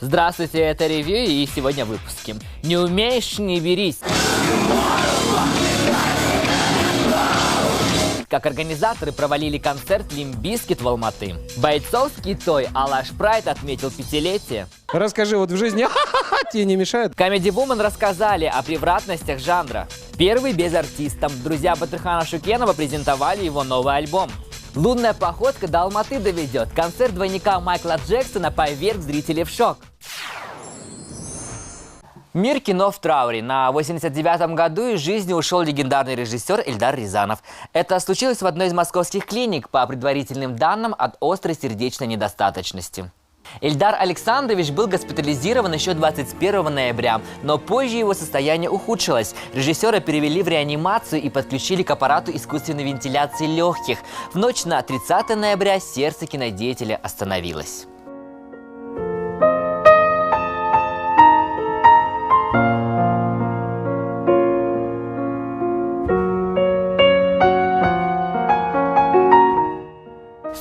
Здравствуйте, это ревью, и сегодня в выпуске. Не умеешь – не берись. Как организаторы провалили концерт Limp Bizkit в Алматы. Бойцовский той Алаш Прайд отметил 5-летие. Расскажи, вот в жизни тебе не мешает? Comedy Woman рассказали о превратностях жанра. Первый без артиста. Друзья Батырхана Шукенова презентовали его новый альбом. Лунная походка до Алматы доведет. Концерт двойника Майкла Джексона поверг зрителей в шок. Мир кино в трауре. На 89-м году из жизни ушел легендарный режиссер Эльдар Рязанов. Это случилось в одной из московских клиник, по предварительным данным, от острой сердечной недостаточности. Эльдар Александрович был госпитализирован еще 21 ноября, но позже его состояние ухудшилось. Режиссера перевели в реанимацию и подключили к аппарату искусственной вентиляции легких. В ночь на 30 ноября сердце кинодеятеля остановилось.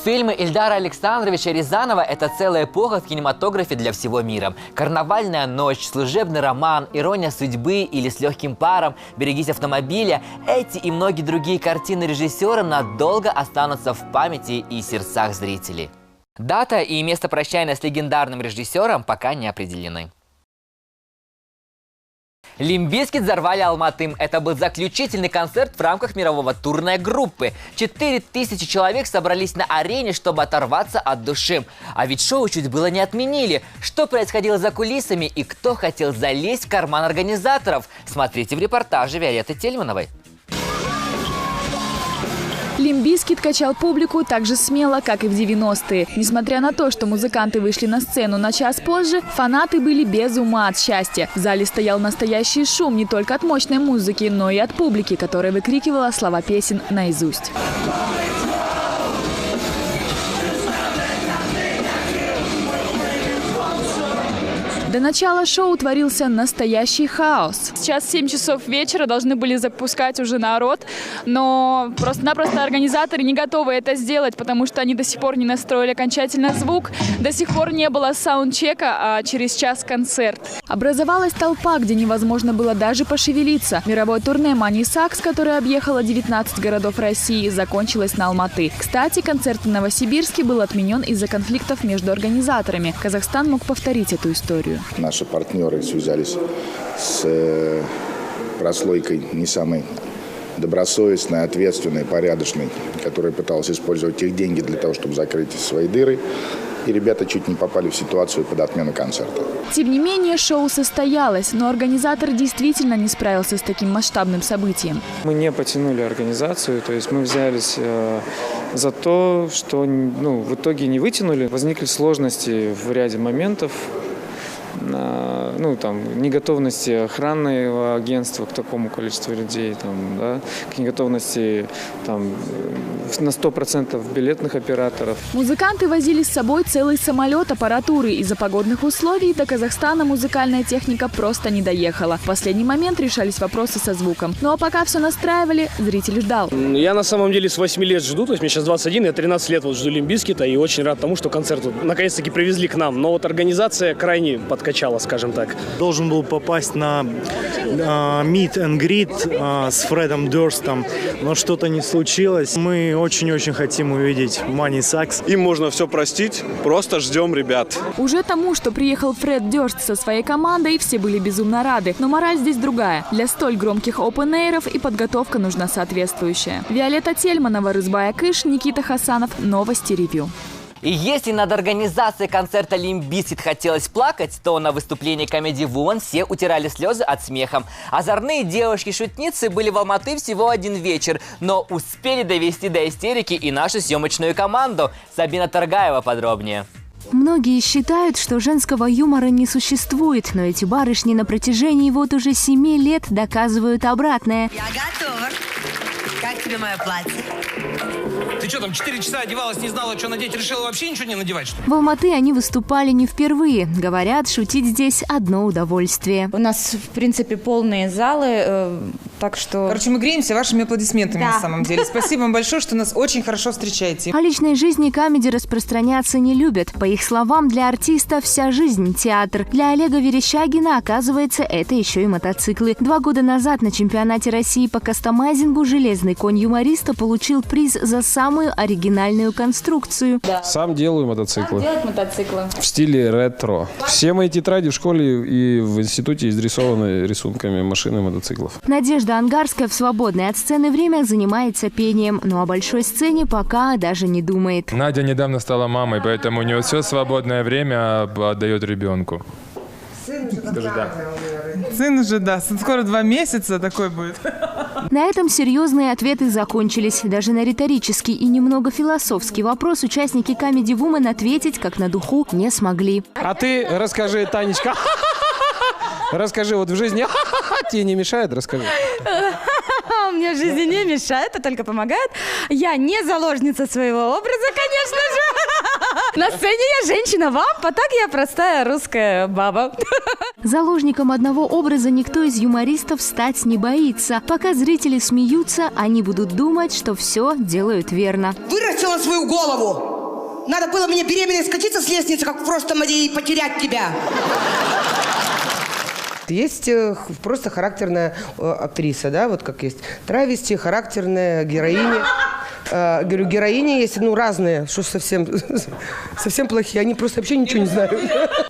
Фильмы Эльдара Александровича Рязанова – это целая эпоха в кинематографе для всего мира. «Карнавальная ночь», «Служебный роман», «Ирония судьбы» или «С легким паром», «Берегись автомобиля» – эти и многие другие картины режиссера надолго останутся в памяти и сердцах зрителей. Дата и место прощания с легендарным режиссером пока не определены. Limp Bizkit взорвали Алматы. Это был заключительный концерт в рамках мирового турной группы. 4000 человек собрались на арене, чтобы оторваться от души. А ведь шоу чуть было не отменили. Что происходило за кулисами и кто хотел залезть в карман организаторов? Смотрите в репортаже Виолетты Тельмановой. Limp Bizkit качал публику так же смело, как и в 90-е. Несмотря на то, что музыканты вышли на сцену на час позже, фанаты были без ума от счастья. В зале стоял настоящий шум не только от мощной музыки, но и от публики, которая выкрикивала слова песен наизусть. До начала шоу творился настоящий хаос. Сейчас 7 часов вечера, должны были запускать уже народ, но просто-напросто организаторы не готовы это сделать, потому что они до сих пор не настроили окончательно звук, до сих пор не было саундчека, а через час концерт. Образовалась толпа, где невозможно было даже пошевелиться. Мировое турне Money Sucks, которое объехало 19 городов России, закончилось на Алматы. Кстати, концерт в Новосибирске был отменен из-за конфликтов между организаторами. Казахстан мог повторить эту историю. Наши партнеры связались с прослойкой не самой добросовестной, ответственной, порядочной, которая пыталась использовать их деньги для того, чтобы закрыть свои дыры. И ребята чуть не попали в ситуацию под отмену концерта. Тем не менее, шоу состоялось, но организатор действительно не справился с таким масштабным событием. Мы не потянули организацию, то есть мы взялись за то, что в итоге не вытянули. Возникли сложности в ряде моментов. Неготовности охранного агентства к такому количеству людей, к неготовности на 100% билетных операторов. Музыканты возили с собой целый самолет аппаратуры. Из-за погодных условий до Казахстана музыкальная техника просто не доехала. В последний момент решались вопросы со звуком. Ну а пока все настраивали, зритель ждал. Я на самом деле с 8 лет жду, то есть мне сейчас 21, я 13 лет жду Limp Bizkit, и очень рад тому, что концерт наконец-таки привезли к нам. Но вот организация крайне подкачала, скажем так. Должен был попасть на meet and greet с Фредом Дёрстом, но что-то не случилось. Мы очень-очень хотим увидеть Money Sucks. Им можно все простить, просто ждем ребят. Уже тому, что приехал Фред Дёрст со своей командой, все были безумно рады. Но мораль здесь другая. Для столь громких опен-эйров и подготовка нужна соответствующая. Виолетта Тельманова, Рызбая Кыш, Никита Хасанов. Новости ревью. И если над организацией концерта Limp Bizkit хотелось плакать, то на выступлении Comedy Woman все утирали слезы от смеха. Озорные девушки-шутницы были в Алматы всего один вечер, но успели довести до истерики и нашу съемочную команду. Сабина Торгаева подробнее. Многие считают, что женского юмора не существует, но эти барышни на протяжении вот уже 7 лет доказывают обратное. Я готова. Как тебе мое платье? Ты что, там 4 часа одевалась, не знала, что надеть, решила вообще ничего не надевать, что ли? В Алматы они выступали не впервые. Говорят, шутить здесь одно удовольствие. У нас, в принципе, полные залы. Так что... Короче, мы греемся вашими аплодисментами на самом деле. Спасибо вам большое, что нас очень хорошо встречаете. О личной жизни комеди распространяться не любят. По их словам, для артиста вся жизнь – театр. Для Олега Верещагина, оказывается, это еще и мотоциклы. 2 года назад на чемпионате России по кастомайзингу «Железный конь юмориста» получил приз за самую оригинальную конструкцию. Сам делаю мотоциклы. Делать мотоциклы. В стиле ретро. Все мои тетради в школе и в институте изрисованы рисунками машин и мотоциклов. Надежда Ангарская в свободное от сцены время занимается пением, но о большой сцене пока даже не думает. Надя недавно стала мамой, поэтому у нее все свободное время отдает ребенку. Сын уже, да. Скоро 2 месяца такой будет. На этом серьезные ответы закончились. Даже на риторический и немного философский вопрос участники Comedy Woman ответить как на духу не смогли. А ты расскажи, Танечка. Расскажи, вот в жизни тебе не мешает? Расскажи. Мне в жизни не мешает, а только помогает. Я не заложница своего образа, конечно же. На сцене я женщина-вамп, а так я простая русская баба. Заложником одного образа никто из юмористов стать не боится. Пока зрители смеются, они будут думать, что все делают верно. Вырастила свою голову. Надо было мне беременной скатиться с лестницы, как в прошлом и потерять тебя. Есть просто характерная актриса, да, вот как есть травести, характерная героиня. Говорю, героини есть, разные, что совсем плохие, они просто вообще ничего не знают.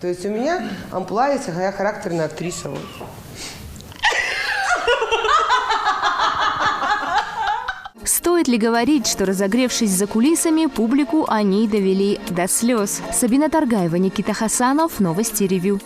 То есть у меня амплуа есть, а я характерная актриса. Стоит ли говорить, что, разогревшись за кулисами, публику они довели до слез? Сабина Таргаева, Никита Хасанов, Новости Ревью.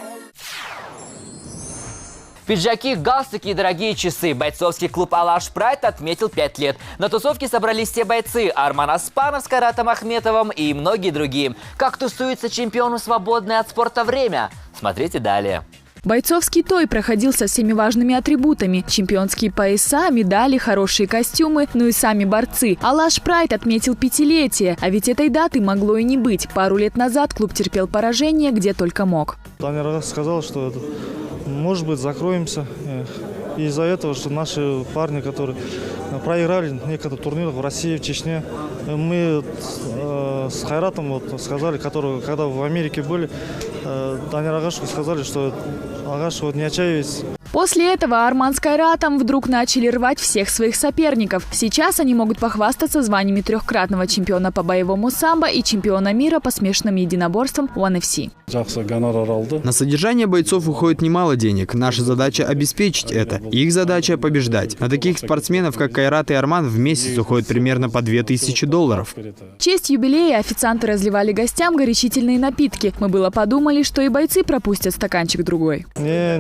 Пиджаки, галстуки и дорогие часы. Бойцовский клуб «Алаш Прайд» отметил 5 лет. На тусовке собрались все бойцы: Арман Аспанов с Каратом Ахметовым и многие другие. Как тусуется чемпиону свободное от спорта время? Смотрите далее. Бойцовский той проходил со всеми важными атрибутами. Чемпионские пояса, медали, хорошие костюмы, ну и сами борцы. «Алаш Прайд» отметил 5-летие, а ведь этой даты могло и не быть. Пару лет назад клуб терпел поражение, где только мог. Даня сказал, что может быть закроемся. Из-за этого, что наши парни, которые проиграли некогда турнирах в России, в Чечне, мы с Хайратом сказали, которые когда в Америке были, Даня Агашеву сказали, что Агашев не отчаивайтесь. После этого Арман с Кайратом вдруг начали рвать всех своих соперников. Сейчас они могут похвастаться званиями 3-кратного чемпиона по боевому самбо и чемпиона мира по смешанным единоборствам One FC. На содержание бойцов уходит немало денег. Наша задача обеспечить это. Их задача побеждать. На таких спортсменов, как Кайрат и Арман, в месяц уходит примерно по $2000. В честь юбилея официанты разливали гостям горячительные напитки. Мы было подумали, что и бойцы пропустят стаканчик другой. Я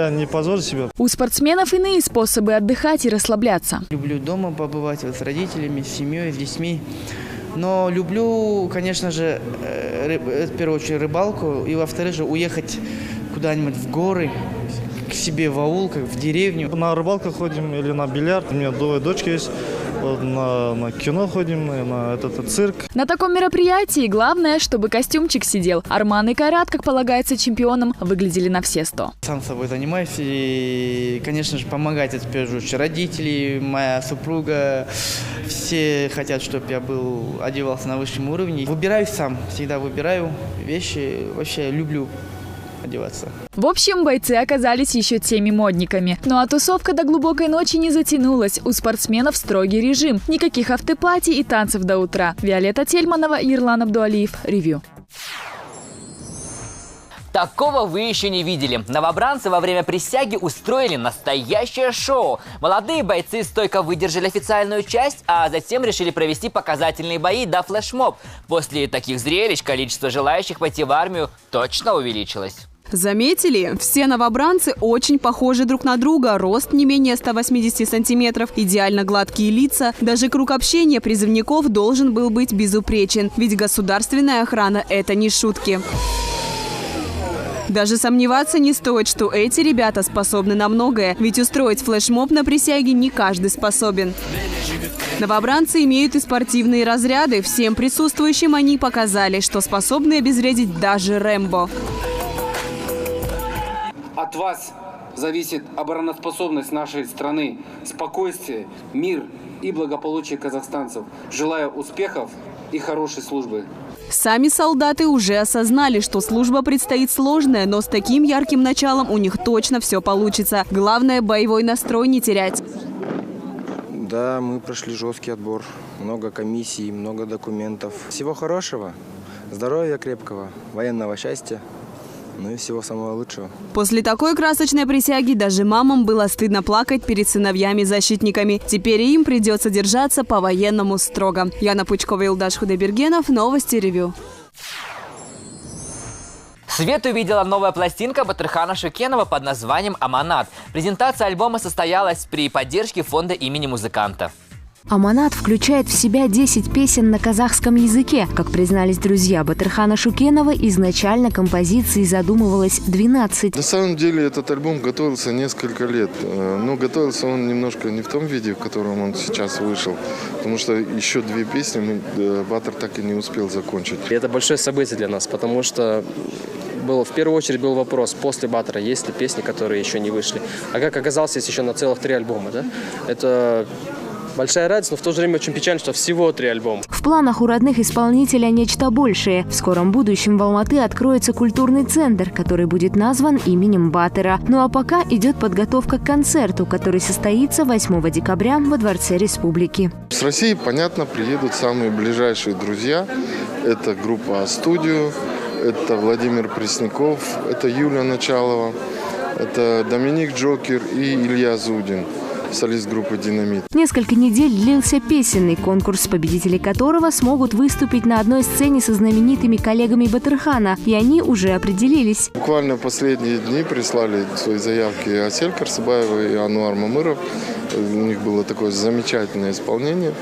не позорю себя. У спортсменов иные способы отдыхать и расслабляться. Люблю дома побывать с родителями, с семьей, с детьми. Но люблю, конечно же, в первую очередь рыбалку. И во-вторых же уехать куда-нибудь в горы, к себе в аул, как в деревню. На рыбалку ходим или на бильярд. У меня 2 дочки есть. На кино ходим, на этот цирк. На таком мероприятии главное, чтобы костюмчик сидел. Арман и Кайрат, как полагается чемпионам, выглядели на все 100. Сам собой занимаюсь и, конечно же, помогать, это в первую очередь родители, моя супруга. Все хотят, чтобы я одевался на высшем уровне. Выбираю сам, всегда выбираю вещи, вообще люблю одеваться. В общем, бойцы оказались еще теми модниками. Ну а тусовка до глубокой ночи не затянулась. У спортсменов строгий режим. Никаких автопати и танцев до утра. Виолетта Тельманова, Ерлан Абдуалиев. Ревью. Такого вы еще не видели. Новобранцы во время присяги устроили настоящее шоу. Молодые бойцы стойко выдержали официальную часть, а затем решили провести показательные бои до флешмоб. После таких зрелищ количество желающих пойти в армию точно увеличилось. Заметили? Все новобранцы очень похожи друг на друга. Рост не менее 180 сантиметров, идеально гладкие лица. Даже круг общения призывников должен был быть безупречен. Ведь государственная охрана – это не шутки. Даже сомневаться не стоит, что эти ребята способны на многое. Ведь устроить флешмоб на присяге не каждый способен. Новобранцы имеют и спортивные разряды. Всем присутствующим они показали, что способны обезвредить даже Рэмбо. От вас зависит обороноспособность нашей страны, спокойствие, мир и благополучие казахстанцев. Желаю успехов и хорошей службы. Сами солдаты уже осознали, что служба предстоит сложная, но с таким ярким началом у них точно все получится. Главное, боевой настрой не терять. Да, мы прошли жесткий отбор. Много комиссий, много документов. Всего хорошего, здоровья крепкого, военного счастья. Ну и всего самого лучшего. После такой красочной присяги даже мамам было стыдно плакать перед сыновьями-защитниками. Теперь им придется держаться по-военному строго. Яна Пучкова, Илдаш Худайбергенов, Новости Ревью. Свет увидела новая пластинка Батырхана Шукенова под названием «Аманат». Презентация альбома состоялась при поддержке фонда имени музыканта. «Аманат» включает в себя 10 песен на казахском языке. Как признались друзья Батырхана Шукенова, изначально композиции задумывалось 12. На самом деле этот альбом готовился несколько лет. Но готовился он немножко не в том виде, в котором он сейчас вышел. Потому что еще 2 песни Батыр так и не успел закончить. Это большое событие для нас, потому что в первую очередь был вопрос после Батыра, есть ли песни, которые еще не вышли. А как оказалось, есть еще на целых 3 альбома. Да? Это большая радость, но в то же время очень печально, что всего 3 альбома. В планах у родных исполнителя нечто большее. В скором будущем в Алматы откроется культурный центр, который будет назван именем Батыра. Ну а пока идет подготовка к концерту, который состоится 8 декабря во Дворце Республики. С России, понятно, приедут самые ближайшие друзья. Это группа «Студио», это Владимир Пресняков, это Юлия Началова, это Доминик Джокер и Илья Зудин, солист группы «Динамит». Несколько недель длился песенный конкурс, победители которого смогут выступить на одной сцене со знаменитыми коллегами Батырхана, и они уже определились. Буквально в последние дни прислали свои заявки Асель Карсыбаева и Ануар Мамыров. У них было такое замечательное исполнение.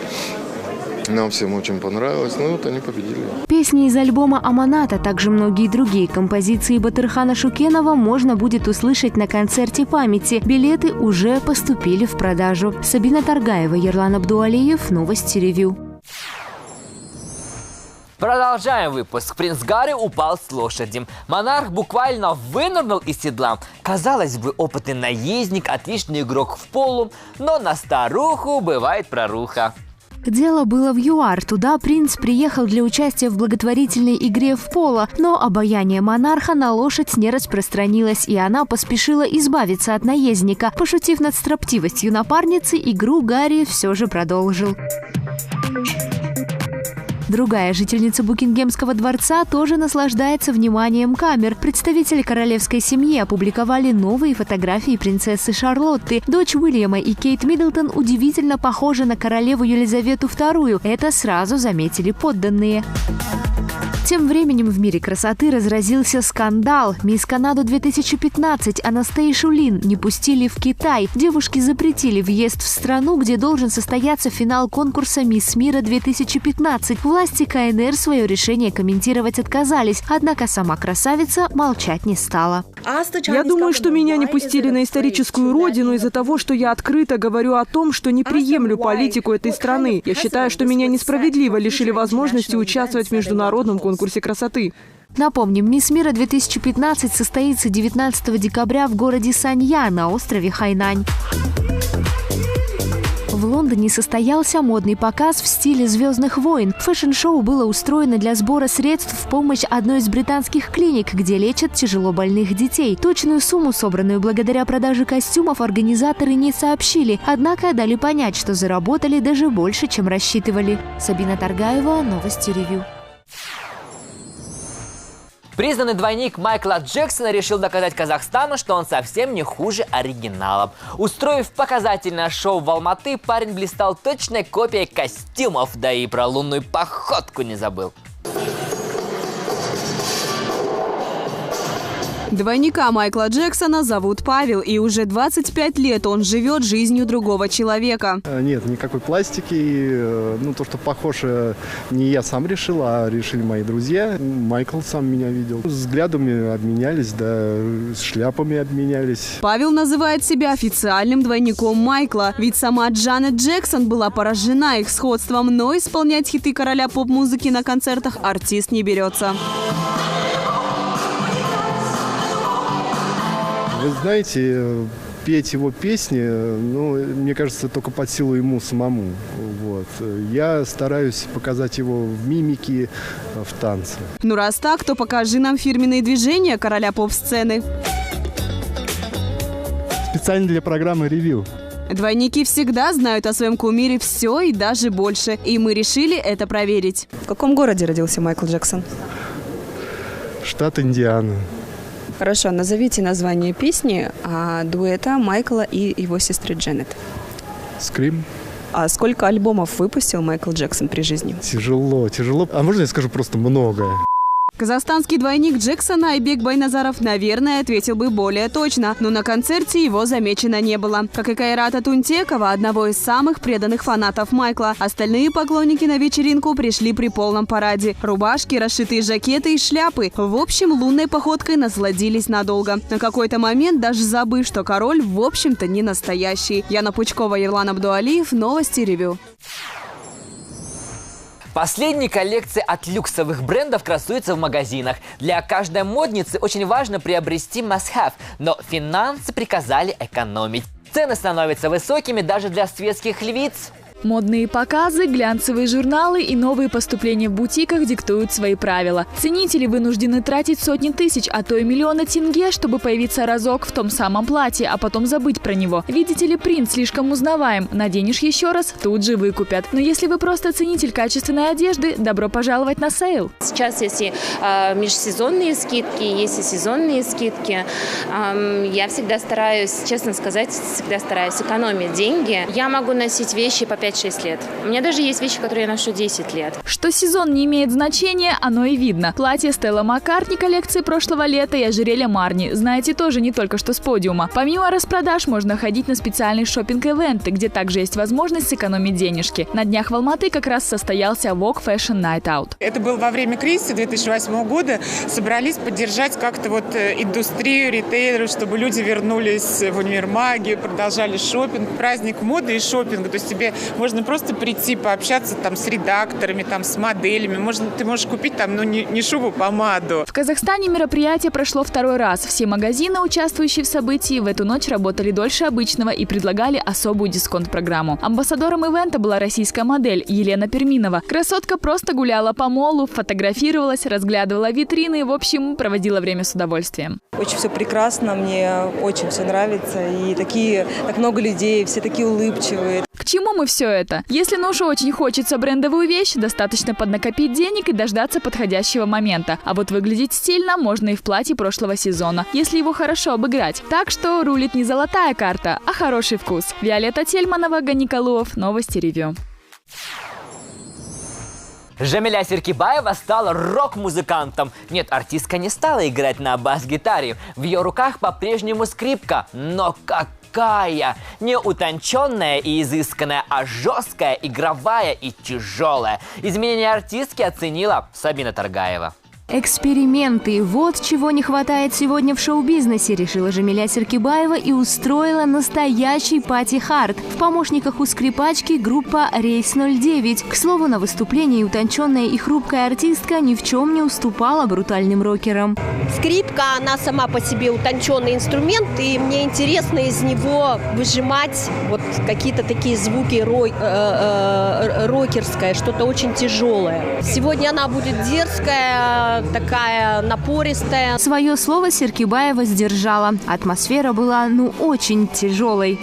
Нам всем очень понравилось, ну вот они победили. Песни из альбома «Аманат», а также многие другие композиции Батырхана Шукенова можно будет услышать на концерте памяти. Билеты уже поступили в продажу. Сабина Таргаева, Ерлан Абдуалиев, Новости Ревью. Продолжаем выпуск. Принц Гарри упал с лошади. Монарх буквально вынырнул из седла. Казалось бы, опытный наездник, отличный игрок в поло, но на старуху бывает проруха. Дело было в ЮАР. Туда принц приехал для участия в благотворительной игре в поло, но обаяние монарха на лошадь не распространилось, и она поспешила избавиться от наездника. Пошутив над строптивостью напарницы, игру Гарри все же продолжил. Другая жительница Букингемского дворца тоже наслаждается вниманием камер. Представители королевской семьи опубликовали новые фотографии принцессы Шарлотты. Дочь Уильяма и Кейт Миддлтон удивительно похожа на королеву Елизавету II. Это сразу заметили подданные. Тем временем в мире красоты разразился скандал. Мисс Канаду 2015 Анастейшу Лин не пустили в Китай. Девушке запретили въезд в страну, где должен состояться финал конкурса «Мисс Мира 2015». Власти КНР свое решение комментировать отказались, однако сама красавица молчать не стала. Я думаю, что меня не пустили на историческую родину из-за того, что я открыто говорю о том, что не приемлю политику этой страны. Я считаю, что меня несправедливо лишили возможности участвовать в международном конкурсе красоты. Напомним, «Мисс Мира 2015» состоится 19 декабря в городе Санья на острове Хайнань. В Лондоне состоялся модный показ в стиле «Звездных войн». Фэшн-шоу было устроено для сбора средств в помощь одной из британских клиник, где лечат тяжело больных детей. Точную сумму, собранную благодаря продаже костюмов, организаторы не сообщили, однако дали понять, что заработали даже больше, чем рассчитывали. Сабина Таргаева, Новости Ревью. Признанный двойник Майкла Джексона решил доказать Казахстану, что он совсем не хуже оригинала. Устроив показательное шоу в Алматы, парень блистал точной копией костюмов, да и про лунную походку не забыл. Двойника Майкла Джексона зовут Павел, и уже 25 лет он живет жизнью другого человека. Нет никакой пластики. Ну, то, что похоже, не я сам решил, а решили мои друзья. Майкл сам меня видел. Взглядами обменялись, да, с шляпами обменялись. Павел называет себя официальным двойником Майкла, ведь сама Джанет Джексон была поражена их сходством, но исполнять хиты короля поп-музыки на концертах артист не берется. Вы знаете, петь его песни, ну, мне кажется, только под силу ему самому. Вот. Я стараюсь показать его в мимике, в танце. Ну раз так, то покажи нам фирменные движения короля поп-сцены. Специально для программы «Ревью». Двойники всегда знают о своем кумире все и даже больше. И мы решили это проверить. В каком городе родился Майкл Джексон? Штат Индиана. Хорошо, назовите название песни дуэта Майкла и его сестры Дженнет. «Скрим». А сколько альбомов выпустил Майкл Джексон при жизни? Тяжело. А можно я скажу просто много? Казахстанский двойник Джексона Айбек Байназаров, наверное, ответил бы более точно, но на концерте его замечено не было. Как и Кайрата Тунтекова, одного из самых преданных фанатов Майкла. Остальные поклонники на вечеринку пришли при полном параде. Рубашки, расшитые жакеты и шляпы. В общем, лунной походкой насладились надолго. На какой-то момент даже забыв, что король в общем-то не настоящий. Яна Пучкова, Ерлан Абдуалиев, Новости Ревью. Последние коллекции от люксовых брендов красуются в магазинах. Для каждой модницы очень важно приобрести must-have, но финансы приказали экономить. Цены становятся высокими даже для светских львиц. Модные показы, глянцевые журналы и новые поступления в бутиках диктуют свои правила. Ценители вынуждены тратить сотни тысяч, а то и миллионы тенге, чтобы появиться разок в том самом платье, а потом забыть про него. Видите ли, принт слишком узнаваем. Наденешь еще раз, тут же выкупят. Но если вы просто ценитель качественной одежды, добро пожаловать на сейл. Сейчас есть и межсезонные скидки, есть и сезонные скидки. Я всегда стараюсь, честно сказать, экономить деньги. Я могу носить вещи по 5-6 лет. У меня даже есть вещи, которые я ношу 10 лет. Что сезон не имеет значения, оно и видно. Платье Стелла Маккартни коллекции прошлого лета и ожерелье Марни. Знаете, тоже не только что с подиума. Помимо распродаж, можно ходить на специальные шопинг-эвенты, где также есть возможность сэкономить денежки. На днях в Алматы как раз состоялся Vogue Fashion Night Out. Это было во время кризиса 2008 года. Собрались поддержать как-то индустрию, ритейлеров, чтобы люди вернулись в универмаги, продолжали шопинг. Праздник моды и шопинга. То есть тебе можно просто прийти, пообщаться с редакторами, с моделями. Ты можешь купить не шубу, помаду. В Казахстане мероприятие прошло второй раз. Все магазины, участвующие в событии, в эту ночь работали дольше обычного и предлагали особую дисконт-программу. Амбассадором ивента была российская модель Елена Перминова. Красотка просто гуляла по молу, фотографировалась, разглядывала витрины и, в общем, проводила время с удовольствием. Очень все прекрасно, мне очень все нравится. И так много людей, все такие улыбчивые. К чему мы все это? Если уж очень хочется брендовую вещь, достаточно поднакопить денег и дождаться подходящего момента. А вот выглядеть стильно можно и в платье прошлого сезона, если его хорошо обыграть. Так что рулит не золотая карта, а хороший вкус. Виолетта Тельманова, Гани Калуов, Новости Ревью. Жамиля Серкибаева стала рок-музыкантом. Нет, артистка не стала играть на бас-гитаре. В ее руках по-прежнему скрипка. Но какая! Не утонченная и изысканная, а жесткая, игровая и тяжелая. Изменения артистки оценила Сабина Таргаева. Эксперименты. Вот чего не хватает сегодня в шоу-бизнесе, решила Жамиля Серкибаева и устроила настоящий пати-хард. В помощниках у скрипачки группа «Рейс-09». К слову, на выступлении утонченная и хрупкая артистка ни в чем не уступала брутальным рокерам. Скрипка, она сама по себе утонченный инструмент, и мне интересно из него выжимать какие-то такие звуки рокерское, что-то очень тяжелое. Сегодня она будет дерзкая, такая напористая. Свое слово Серкибаева сдержала. Атмосфера была, очень тяжелой.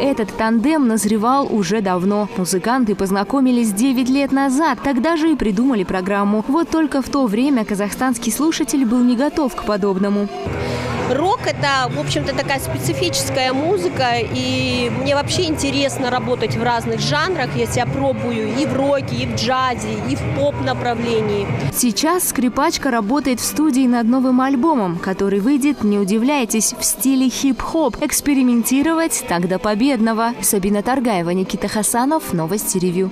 Этот тандем назревал уже давно. Музыканты познакомились 9 лет назад. Тогда же и придумали программу. Вот только в то время казахстанский слушатель был не готов к подобному. Рок – это, в общем-то, такая специфическая музыка, и мне вообще интересно работать в разных жанрах. Я себя пробую и в роке, и в джазе, и в поп-направлении. Сейчас скрипачка работает в студии над новым альбомом, который выйдет, не удивляйтесь, в стиле хип-хоп. Экспериментировать так до победного. Сабина Таргаева, Никита Хасанов, Новости Ревью.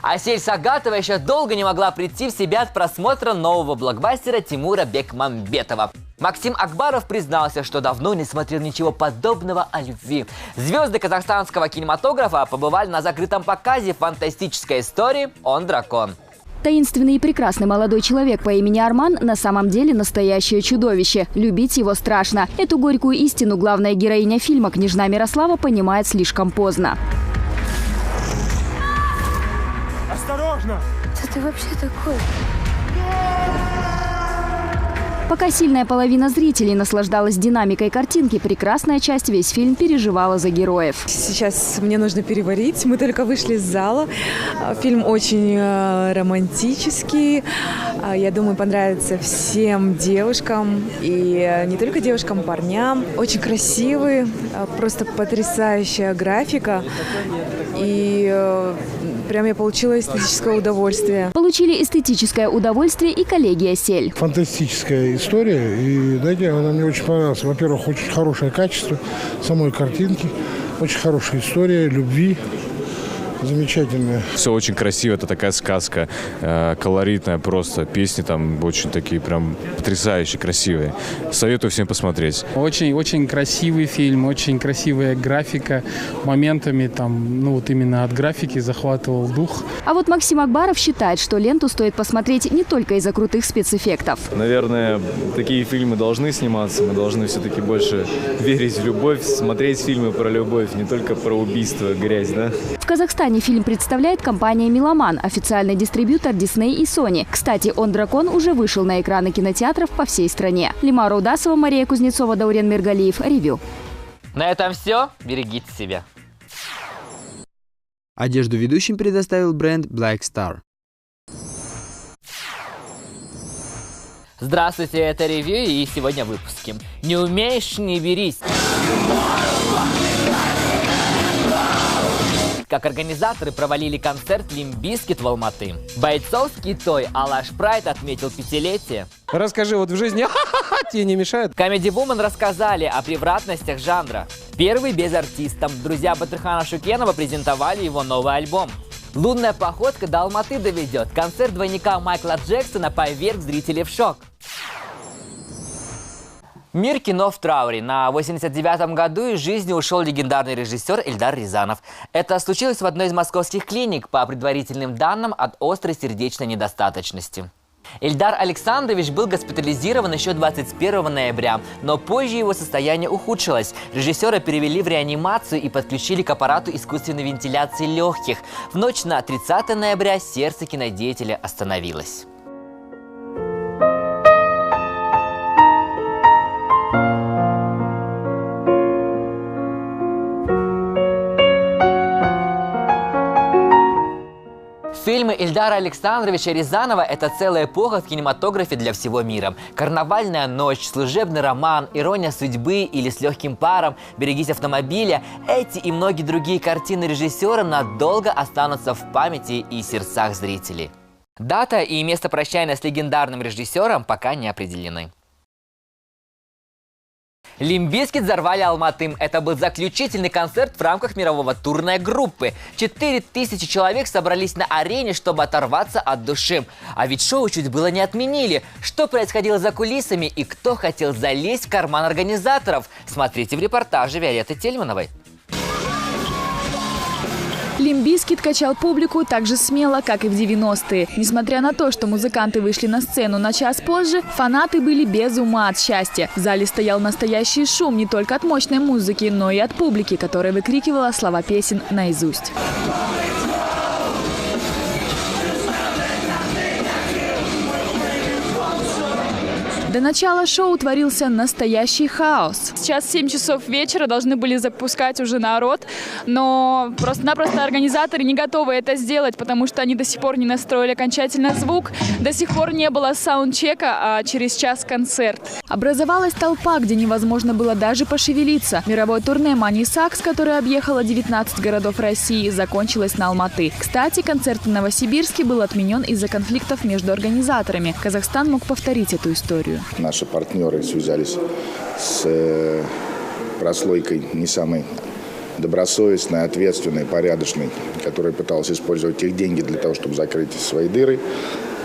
Асель Сагатова еще долго не могла прийти в себя от просмотра нового блокбастера Тимура Бекмамбетова. Максим Акбаров признался, что давно не смотрел ничего подобного о любви. Звезды казахстанского кинематографа побывали на закрытом показе фантастической истории «Он дракон». Таинственный и прекрасный молодой человек по имени Арман на самом деле настоящее чудовище. Любить его страшно. Эту горькую истину главная героиня фильма «Княжна Мирослава» понимает слишком поздно. Осторожно! Что ты вообще такой? Пока сильная половина зрителей наслаждалась динамикой картинки, прекрасная часть весь фильм переживала за героев. Сейчас мне нужно переварить. Мы только вышли из зала. Фильм очень романтический. Я думаю, понравится всем девушкам. И не только девушкам, парням. Очень красивый, просто потрясающая графика. И прям я получила эстетическое удовольствие. Получили эстетическое удовольствие и коллеги «Осель». Фантастическая история. И, знаете, она мне очень понравилась. Во-первых, очень хорошее качество самой картинки. Очень хорошая история любви. Замечательная. Все очень красиво, это такая сказка, колоритная просто. Песни там очень такие прям потрясающие, красивые. Советую всем посмотреть. Очень красивый фильм, очень красивая графика. Моментами там, вот именно от графики захватывал дух. А вот Максим Акбаров считает, что ленту стоит посмотреть не только из-за крутых спецэффектов. Наверное, такие фильмы должны сниматься. Мы должны все-таки больше верить в любовь, смотреть фильмы про любовь, не только про убийство, грязь, да? В Казахстане фильм представляет компания «Меломан», официальный дистрибьютор Disney и Sony. Кстати, «Он дракон» уже вышел на экраны кинотеатров по всей стране. Лимара Удасова, Мария Кузнецова, Даурен Миргалиев. Ревью. На этом все. Берегите себя. Одежду ведущим предоставил бренд Black Star. Здравствуйте, это Ревью, и сегодня в выпуске. Не умеешь – не берись. Как организаторы провалили концерт Limp Bizkit в Алматы. Бойцовский той Алаш Прайд отметил 5-летие. Расскажи, вот в жизни тебе не мешает? Comedy Woman рассказали о превратностях жанра. Первый без артиста. Друзья Батырхана Шукенова презентовали его новый альбом. Лунная походка до Алматы доведет. Концерт двойника Майкла Джексона поверг зрителей в шок. Мир кино в трауре. На 89-м году из жизни ушел легендарный режиссер Эльдар Рязанов. Это случилось в одной из московских клиник, по предварительным данным, от острой сердечной недостаточности. Эльдар Александрович был госпитализирован еще 21 ноября, но позже его состояние ухудшилось. Режиссера перевели в реанимацию и подключили к аппарату искусственной вентиляции легких. В ночь на 30 ноября сердце кинодеятеля остановилось. Фильмы Эльдара Александровича Рязанова – это целая эпоха в кинематографе для всего мира. «Карнавальная ночь», «Служебный роман», «Ирония судьбы» или «С легким паром», «Берегись автомобиля» – эти и многие другие картины режиссера надолго останутся в памяти и сердцах зрителей. Дата и место прощания с легендарным режиссером пока не определены. Limp Bizkit взорвали Алматы. Это был заключительный концерт в рамках мирового турной группы. 4000 человек собрались на арене, чтобы оторваться от души. А ведь шоу чуть было не отменили. Что происходило за кулисами и кто хотел залезть в карман организаторов? Смотрите в репортаже Виолетты Тельмановой. Limp Bizkit качал публику так же смело, как и в 90-е. Несмотря на то, что музыканты вышли на сцену на час позже, фанаты были без ума от счастья. В зале стоял настоящий шум не только от мощной музыки, но и от публики, которая выкрикивала слова песен наизусть. До начала шоу творился настоящий хаос. Сейчас 7 часов вечера, должны были запускать уже народ, но просто-напросто организаторы не готовы это сделать, потому что они до сих пор не настроили окончательно звук, до сих пор не было саундчека, а через час концерт. Образовалась толпа, где невозможно было даже пошевелиться. Мировое турне Money Sucks, которое объехало 19 городов России, закончилось на Алматы. Кстати, концерт в Новосибирске был отменен из-за конфликтов между организаторами. Казахстан мог повторить эту историю. Наши партнеры связались с прослойкой не самой добросовестной, ответственной, порядочной, которая пыталась использовать их деньги для того, чтобы закрыть свои дыры.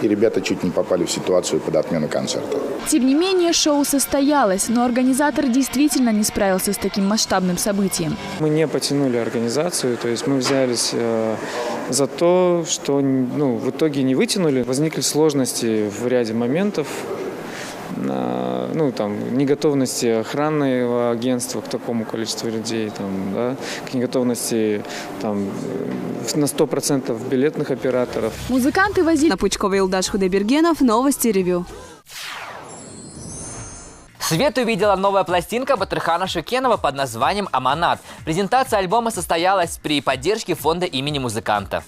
И ребята чуть не попали в ситуацию под отмену концерта. Тем не менее, шоу состоялось, но организатор действительно не справился с таким масштабным событием. Мы не потянули организацию, то есть мы взялись за то, что в итоге не вытянули. Возникли сложности в ряде моментов. Неготовности охранного агентства к такому количеству людей, к неготовности на 100% билетных операторов. Музыканты возили... На Пучкова, Илдаш Худайбергенов, Новости Ревью. Свет увидела новая пластинка Батырхана Шукенова под названием «Аманат». Презентация альбома состоялась при поддержке фонда имени музыканта.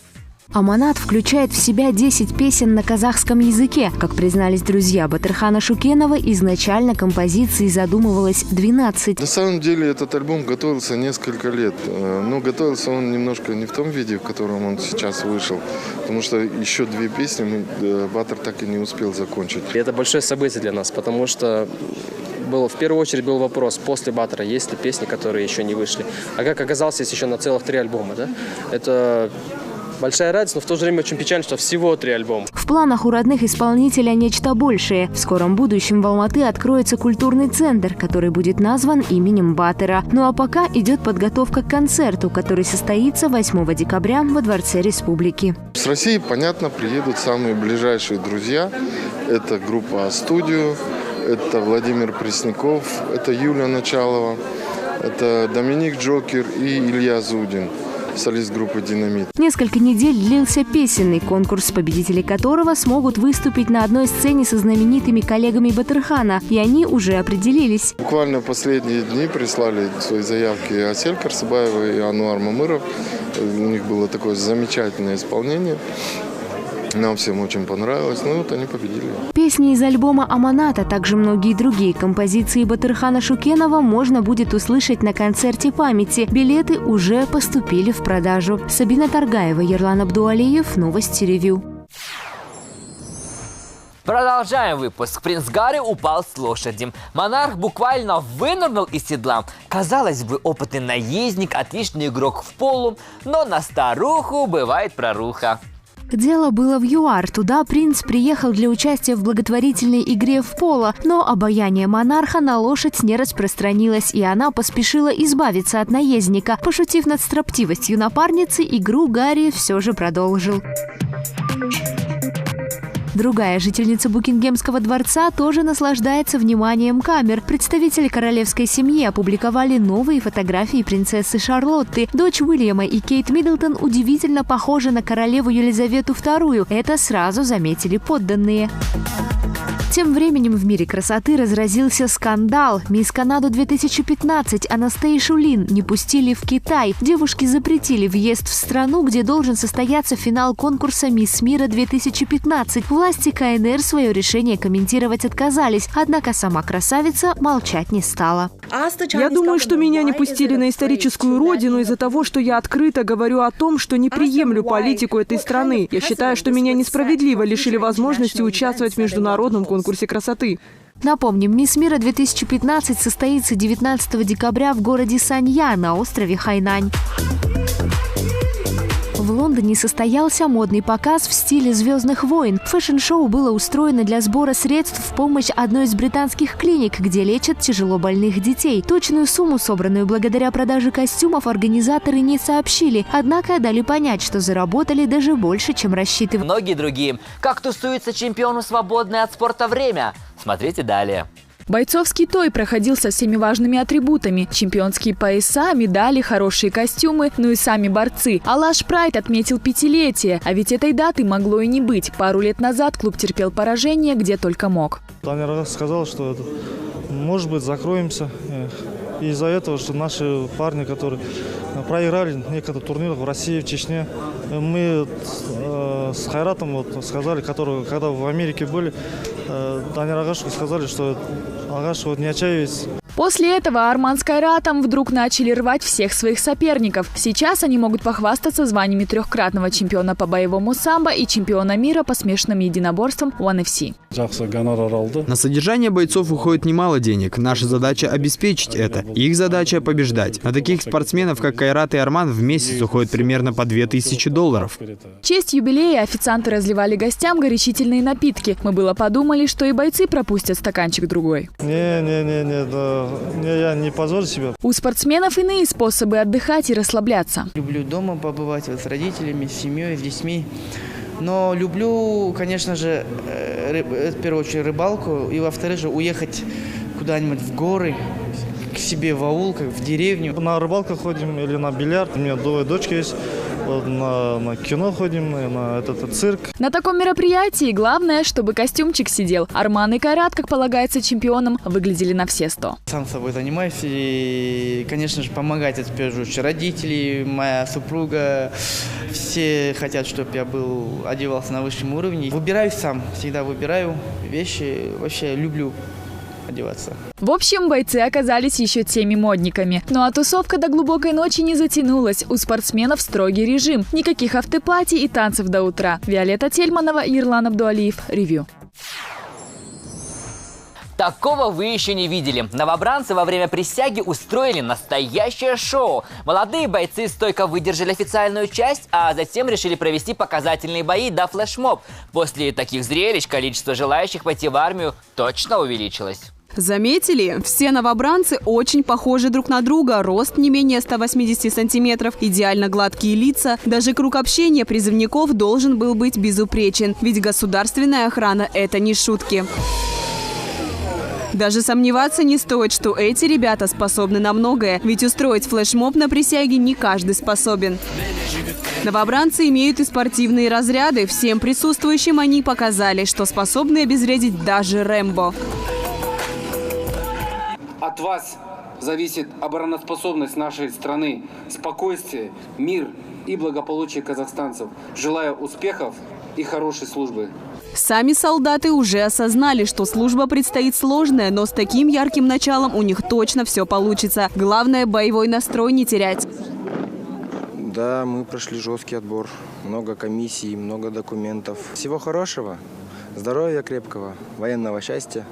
«Аманат» включает в себя 10 песен на казахском языке. Как признались друзья Батырхана Шукенова, изначально композиции задумывалось 12. На самом деле этот альбом готовился несколько лет. Но готовился он немножко не в том виде, в котором он сейчас вышел. Потому что еще 2 песни Батыр так и не успел закончить. Это большое событие для нас, потому что в первую очередь был вопрос, после Батыра есть ли песни, которые еще не вышли. А как оказалось, есть еще на целых 3 альбома. Да? Это большая радость, но в то же время очень печально, что всего 3 альбома. В планах у родных исполнителя нечто большее. В скором будущем в Алматы откроется культурный центр, который будет назван именем Батыра. Ну а пока идет подготовка к концерту, который состоится 8 декабря во Дворце Республики. С России, понятно, приедут самые ближайшие друзья. Это группа «Студио», это Владимир Пресняков, это Юлия Началова, это Доминик Джокер и Илья Зудин, солист группы «Динамит». Несколько недель длился песенный конкурс, победители которого смогут выступить на одной сцене со знаменитыми коллегами Батырхана, и они уже определились. Буквально в последние дни прислали свои заявки Асель Карсыбаева и Ануар Мамыров. У них было такое замечательное исполнение. Нам всем очень понравилось, они победили. Песни из альбома «Аманат», а также многие другие композиции Батырхана Шукенова можно будет услышать на концерте памяти. Билеты уже поступили в продажу. Сабина Таргаева, Ерлан Абдуалиев, Новости Ревью. Продолжаем выпуск. Принц Гарри упал с лошади. Монарх буквально вынырнул из седла. Казалось бы, опытный наездник, отличный игрок в поло, но на старуху бывает проруха. Дело было в ЮАР. Туда принц приехал для участия в благотворительной игре в поло, но обаяние монарха на лошадь не распространилось, и она поспешила избавиться от наездника. Пошутив над строптивостью напарницы, игру Гарри все же продолжил. Другая жительница Букингемского дворца тоже наслаждается вниманием камер. Представители королевской семьи опубликовали новые фотографии принцессы Шарлотты. Дочь Уильяма и Кейт Миддлтон удивительно похожи на королеву Елизавету II. Это сразу заметили подданные. Тем временем в мире красоты разразился скандал. Мисс Канаду 2015 Анастейшу Лин не пустили в Китай. Девушке запретили въезд в страну, где должен состояться финал конкурса «Мисс Мира 2015». Власти КНР свое решение комментировать отказались, однако сама красавица молчать не стала. Я думаю, что меня не пустили на историческую родину из-за того, что я открыто говорю о том, что не приемлю политику этой страны. Я считаю, что меня несправедливо лишили возможности участвовать в международном конкурсе красоты. Напомним, «Мисс Мира 2015» состоится 19 декабря в городе Санья на острове Хайнань. В Лондоне состоялся модный показ в стиле «Звездных войн». Фэшн-шоу было устроено для сбора средств в помощь одной из британских клиник, где лечат тяжело больных детей. Точную сумму, собранную благодаря продаже костюмов, организаторы не сообщили, однако дали понять, что заработали даже больше, чем рассчитывали. Многие другие. Как тусуется чемпиону свободное от спорта время? Смотрите далее. Бойцовский той проходил со всеми важными атрибутами. Чемпионские пояса, медали, хорошие костюмы, ну и сами борцы. Алаш Прайд отметил 5-летие, а ведь этой даты могло и не быть. Пару лет назад клуб терпел поражение, где только мог. Танер сказал, что может быть закроемся. Из-за этого, что наши парни, которые проиграли некоторые турниры в России, в Чечне, мы с Хайратом сказали, которые когда в Америке были, Танер Агашеву сказали, что Агашев не отчаивайтесь. После этого Арман с Кайратом вдруг начали рвать всех своих соперников. Сейчас они могут похвастаться званиями 3-кратного чемпиона по боевому самбо и чемпиона мира по смешанным единоборствам One FC. На содержание бойцов уходит немало денег. Наша задача обеспечить это. Их задача побеждать. На таких спортсменов, как Кайрат и Арман, в месяц уходит примерно по $2000. В честь юбилея официанты разливали гостям горячительные напитки. Мы было подумали, что и бойцы пропустят стаканчик другой. Не, я не позорю себя. У спортсменов иные способы отдыхать и расслабляться. Люблю дома побывать вот, с родителями, с семьей, с детьми. Но люблю, конечно же, в первую очередь рыбалку. И во-вторых же уехать куда-нибудь в горы, к себе в аул, как в деревню. На рыбалку ходим или на бильярд. У меня двое дочки есть. На кино ходим, на этот цирк. На таком мероприятии главное, чтобы костюмчик сидел. Арман и Кайрат, как полагается чемпионам, выглядели на все 100. Сам собой занимаюсь и, конечно же, помогать, это в первую очередь родители, моя супруга. Все хотят, чтобы я одевался на высшем уровне. Выбираю сам, всегда выбираю вещи. Вообще люблю одеваться. В общем, бойцы оказались еще теми модниками. Ну а тусовка до глубокой ночи не затянулась. У спортсменов строгий режим. Никаких автопати и танцев до утра. Виолетта Тельманова, Ерлан Абдуалиев. Ревью. Такого вы еще не видели. Новобранцы во время присяги устроили настоящее шоу. Молодые бойцы стойко выдержали официальную часть, а затем решили провести показательные бои до флешмоб. После таких зрелищ количество желающих пойти в армию точно увеличилось. Заметили? Все новобранцы очень похожи друг на друга. Рост не менее 180 сантиметров, идеально гладкие лица. Даже круг общения призывников должен был быть безупречен. Ведь государственная охрана – это не шутки. Даже сомневаться не стоит, что эти ребята способны на многое. Ведь устроить флешмоб на присяге не каждый способен. Новобранцы имеют и спортивные разряды. Всем присутствующим они показали, что способны обезвредить даже Рэмбо. От вас зависит обороноспособность нашей страны, спокойствие, мир и благополучие казахстанцев. Желаю успехов и хорошей службы. Сами солдаты уже осознали, что служба предстоит сложная, но с таким ярким началом у них точно все получится. Главное, боевой настрой не терять. Да, мы прошли жесткий отбор. Много комиссий, много документов. Всего хорошего, здоровья крепкого, военного счастья.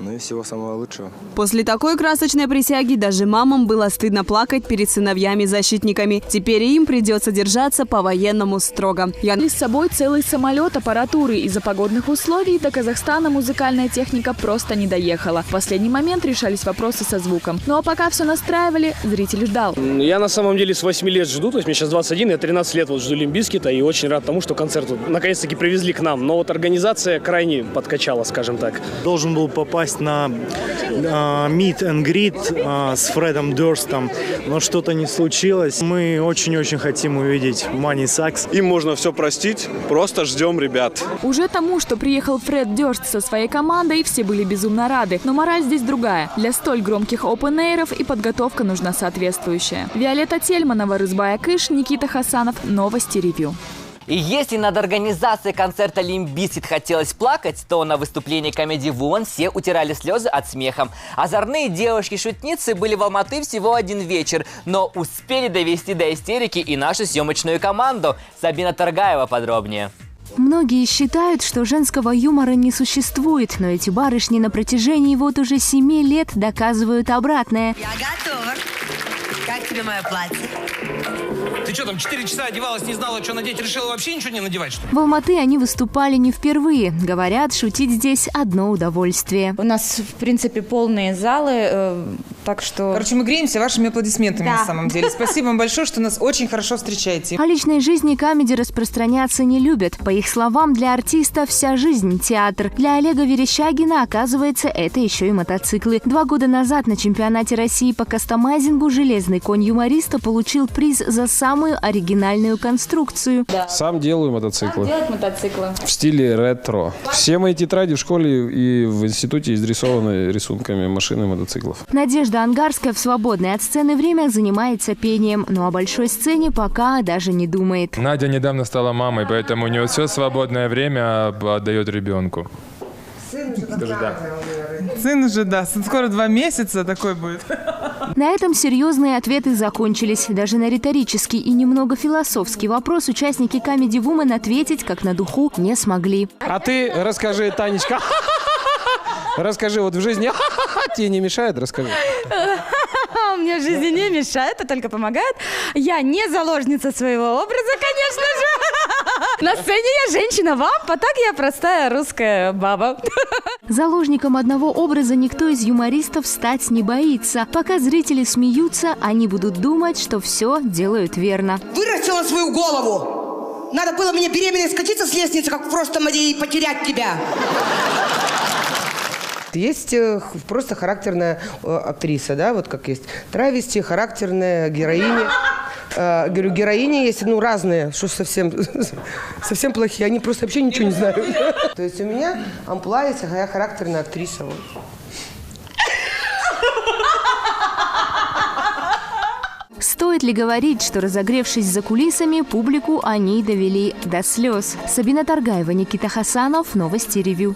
Ну и всего самого лучшего. После такой красочной присяги даже мамам было стыдно плакать перед сыновьями-защитниками. Теперь им придется держаться по-военному строго. С собой целый самолет аппаратуры. Из-за погодных условий до Казахстана музыкальная техника просто не доехала. В последний момент решались вопросы со звуком. Ну а пока все настраивали, зритель ждал. Я на самом деле с 8 лет жду, то есть мне сейчас 21, я 13 лет жду Limp Bizkit, и очень рад тому, что концерт наконец-таки привезли к нам. Но вот организация крайне подкачала, скажем так. Должен был попасть на meet and greet с Фредом Дёрстом, но что-то не случилось. Мы очень-очень хотим увидеть Money Sucks. Им можно все простить, просто ждем ребят. Уже тому, что приехал Фред Дёрст со своей командой, все были безумно рады. Но мораль здесь другая. Для столь громких опен-эйров и подготовка нужна соответствующая. Виолетта Тельманова, Рызбай Акыш, Никита Хасанов. Новости Ревью. И если над организацией концерта Limp Bizkit хотелось плакать, то на выступлении Comedy Woman все утирали слезы от смеха. Озорные девушки-шутницы были в Алматы всего один вечер, но успели довести до истерики и нашу съемочную команду. Сабина Торгаева подробнее. Многие считают, что женского юмора не существует, но эти барышни на протяжении вот уже 7 лет доказывают обратное. Я готова. Как тебе мое платье? Ты что там, 4 часа одевалась, не знала, что надеть, решила вообще ничего не надевать, что ли? В Алматы они выступали не впервые. Говорят, шутить здесь одно удовольствие. У нас, в принципе, полные залы, так что... Короче, мы греемся вашими аплодисментами на самом деле. Спасибо вам большое, что нас очень хорошо встречаете. О личной жизни комеди распространяться не любят. По их словам, для артиста вся жизнь – театр. Для Олега Верещагина, оказывается, это еще и мотоциклы. 2 года назад на чемпионате России по кастомайзингу железный конь юмориста получил приз за самую оригинальную конструкцию. Да. Сам делаю мотоциклы. Делать мотоциклы. В стиле ретро. Все мои тетради в школе и в институте изрисованы рисунками машин и мотоциклов. Надежда Ангарская в свободное от сцены время занимается пением, но о большой сцене пока даже не думает. Надя недавно стала мамой, поэтому у нее все свободное время отдает ребенку. Сын уже Скажи, да. Сын уже, да. Скоро 2 месяца такой будет. На этом серьезные ответы закончились. Даже на риторический и немного философский вопрос участники Comedy Woman ответить как на духу не смогли. А ты расскажи, Танечка. Расскажи, вот в жизни тебе не мешает? Расскажи. Мне в жизни не мешает, а только помогает. Я не заложница своего образа, конечно же. На сцене я женщина, а так я простая русская баба. Заложником одного образа никто из юмористов стать не боится. Пока зрители смеются, они будут думать, что все делают верно. Вырастила свою голову. Надо было мне беременной скатиться с лестницы, как в прошлом и потерять тебя. Есть просто характерная актриса, да, вот как есть травести, характерная героиня. Говорю, героини есть, разные, что совсем плохие, они просто вообще ничего не знают. То есть у меня амплуа есть, а я характерная актриса. Вот. Стоит ли говорить, что, разогревшись за кулисами, публику они довели до слез? Сабина Таргаева, Никита Хасанов, Новости Ревью.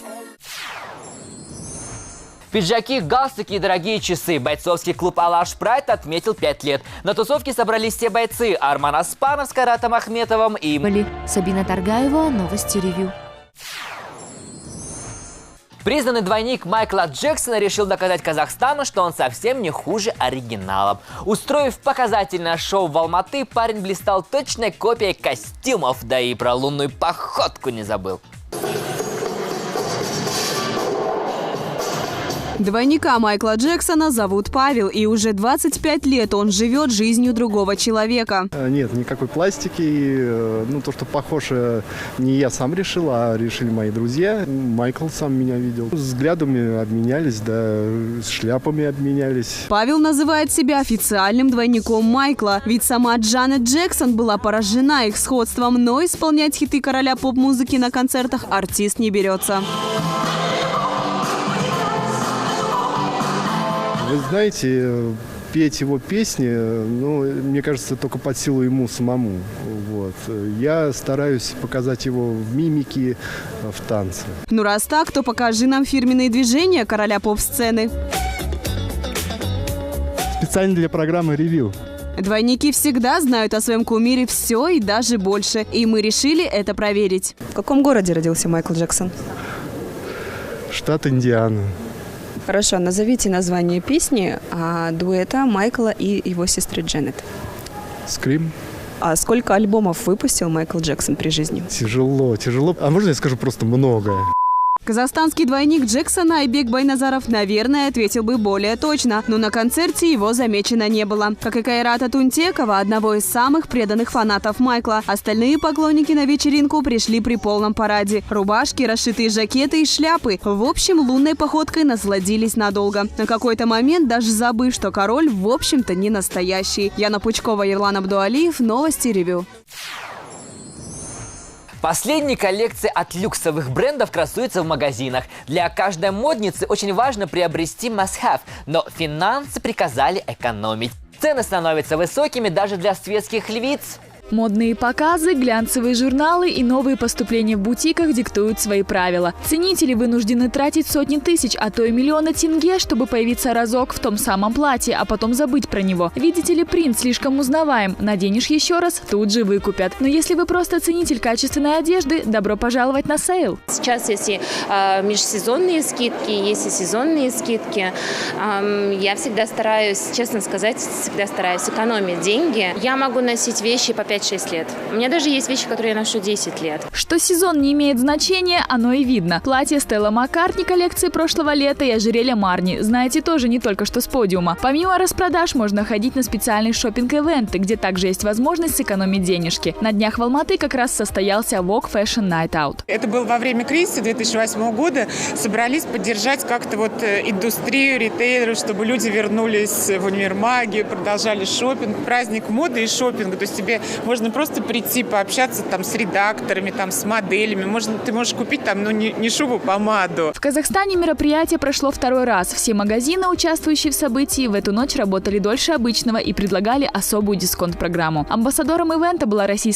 Пиджаки, галстуки и дорогие часы. Бойцовский клуб «Алаш Прайд» отметил 5 лет. На тусовке собрались все бойцы: Арман Аспанов с Каратом Ахметовым и... Сабина Таргаева, Новости Ревью. Признанный двойник Майкла Джексона решил доказать Казахстану, что он совсем не хуже оригиналов. Устроив показательное шоу в Алматы, парень блистал точной копией костюмов, да и про лунную походку не забыл. Двойника Майкла Джексона зовут Павел, и уже 25 лет он живет жизнью другого человека. Нет, никакой пластики. То, что похож, не я сам решил, а решили мои друзья. Майкл сам меня видел. Взглядами обменялись, да, с шляпами обменялись. Павел называет себя официальным двойником Майкла, ведь сама Джанет Джексон была поражена их сходством, но исполнять хиты короля поп-музыки на концертах артист не берется. Вы знаете, петь его песни, мне кажется, только под силу ему самому. Вот. Я стараюсь показать его в мимике, в танце. Ну раз так, то покажи нам фирменные движения короля поп-сцены. Специально для программы «Ревью». Двойники всегда знают о своем кумире все и даже больше. И мы решили это проверить. В каком городе родился Майкл Джексон? Штат Индиана. Хорошо, назовите название песни дуэта Майкла и его сестры Джанет. «Скрим». А сколько альбомов выпустил Майкл Джексон при жизни? Тяжело. А можно я скажу просто много? Казахстанский двойник Джексона Айбек Байназаров, наверное, ответил бы более точно, но на концерте его замечено не было. Как и Кайрата Тунтекова, одного из самых преданных фанатов Майкла. Остальные поклонники на вечеринку пришли при полном параде. Рубашки, расшитые жакеты и шляпы. В общем, лунной походкой насладились надолго. На какой-то момент даже забыв, что король в общем-то не настоящий. Яна Пучкова, Ерлан Абдуалиев, Новости Ревью. Последние коллекции от люксовых брендов красуются в магазинах. Для каждой модницы очень важно приобрести must-have, но финансы приказали экономить. Цены становятся высокими даже для светских львиц. Модные показы, глянцевые журналы и новые поступления в бутиках диктуют свои правила. Ценители вынуждены тратить сотни тысяч, а то и миллионы тенге, чтобы появиться разок в том самом платье, а потом забыть про него. Видите ли, принт слишком узнаваем. Наденешь еще раз, тут же выкупят. Но если вы просто ценитель качественной одежды, добро пожаловать на сейл. Сейчас есть и межсезонные скидки, есть и сезонные скидки. Я всегда стараюсь, честно сказать, экономить деньги. Я могу носить вещи по 5-6 лет. У меня даже есть вещи, которые я ношу 10 лет. Что сезон не имеет значения, оно и видно. Платье Стелла Маккартни коллекции прошлого лета и ожерелье Марни. Знаете, тоже не только что с подиума. Помимо распродаж, можно ходить на специальные шопинг-эвенты, где также есть возможность сэкономить денежки. На днях в Алматы как раз состоялся Vogue Fashion Night Out. Это было во время кризиса 2008 года. Собрались поддержать как-то индустрию, ритейлеров, чтобы люди вернулись в универмаги, продолжали шопинг. Праздник моды и шопинга. То есть тебе можно просто прийти, пообщаться с редакторами, с моделями. Ты можешь купить не шубу, помаду. В Казахстане мероприятие прошло второй раз. Все магазины, участвующие в событии, в эту ночь работали дольше обычного и предлагали особую дисконт-программу. Амбассадором ивента была российская